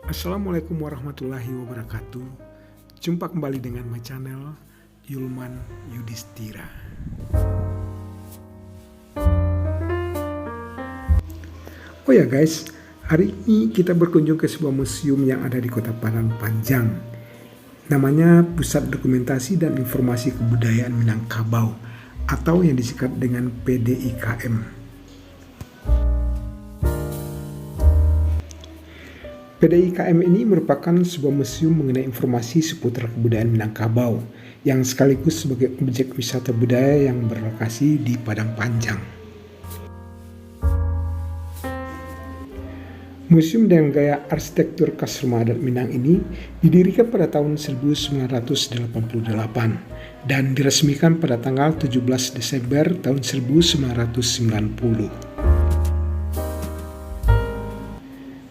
Assalamualaikum warahmatullahi wabarakatuh. Jumpa kembali dengan my channel Yulman Yudhistira. Oh ya guys, hari ini kita berkunjung ke sebuah museum yang ada di Kota Padang Panjang. Namanya Pusat Dokumentasi dan Informasi Kebudayaan Minangkabau atau yang disingkat dengan PDIKM. PDIKM ini merupakan sebuah museum mengenai informasi seputar kebudayaan Minangkabau yang sekaligus sebagai objek wisata budaya yang berlokasi di Padang Panjang. Museum dengan gaya arsitektur khas rumah adat Minang ini didirikan pada tahun 1988 dan diresmikan pada tanggal 17 Desember tahun 1990.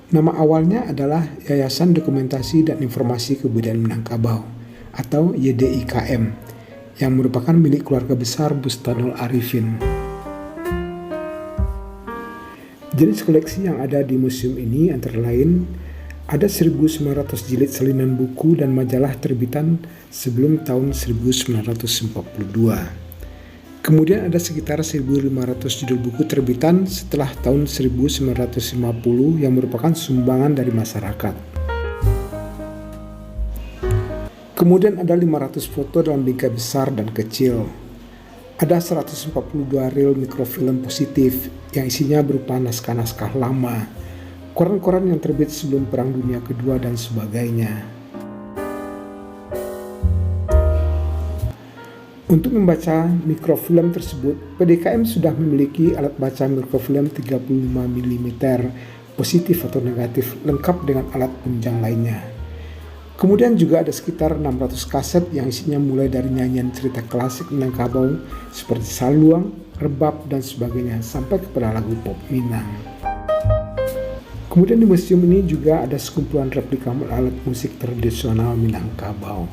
Nama awalnya adalah Yayasan Dokumentasi dan Informasi Kebudayaan Minangkabau atau YDIKM yang merupakan milik keluarga besar Bustanul Arifin. Jenis koleksi yang ada di museum ini antara lain ada 1.900 jilid salinan buku dan majalah terbitan sebelum tahun 1942. Kemudian ada sekitar 1.500 judul buku terbitan setelah tahun 1950 yang merupakan sumbangan dari masyarakat. Kemudian ada 500 foto dalam bingkai besar dan kecil. Ada 142 reel mikrofilm positif yang isinya berupa naskah-naskah lama, koran-koran yang terbit sebelum Perang Dunia Kedua dan sebagainya. Untuk membaca mikrofilm tersebut, PDIKM sudah memiliki alat baca mikrofilm 35 mm positif atau negatif lengkap dengan alat penunjang lainnya. Kemudian juga ada sekitar 600 kaset yang isinya mulai dari nyanyian cerita klasik Minangkabau seperti saluang, rebab, dan sebagainya sampai kepada lagu pop Minang. Kemudian di museum ini juga ada sekumpulan replika alat musik tradisional Minangkabau.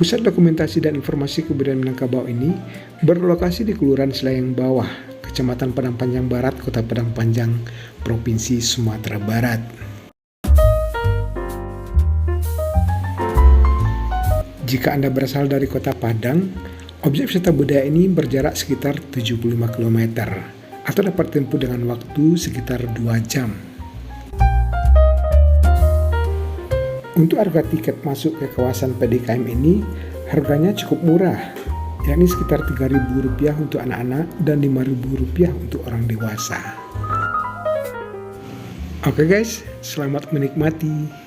Pusat Dokumentasi dan Informasi Kebudayaan Minangkabau ini berlokasi di Kelurahan Selayang Bawah, Kecamatan Padang Panjang Barat, Kota Padang Panjang, Provinsi Sumatera Barat. Jika Anda berasal dari Kota Padang, objek wisata budaya ini berjarak sekitar 75 km atau dapat ditempuh dengan waktu sekitar 2 jam. Untuk harga tiket masuk ke kawasan PDIKM ini, harganya cukup murah, yakni sekitar Rp3.000 untuk anak-anak dan Rp5.000 untuk orang dewasa. Oke guys, selamat menikmati.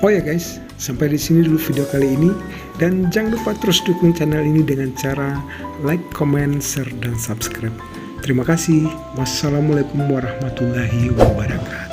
Oh ya guys, sampai di sini dulu video kali ini, dan jangan lupa terus dukung channel ini dengan cara like, comment, share, dan subscribe. Terima kasih. Wassalamualaikum warahmatullahi wabarakatuh.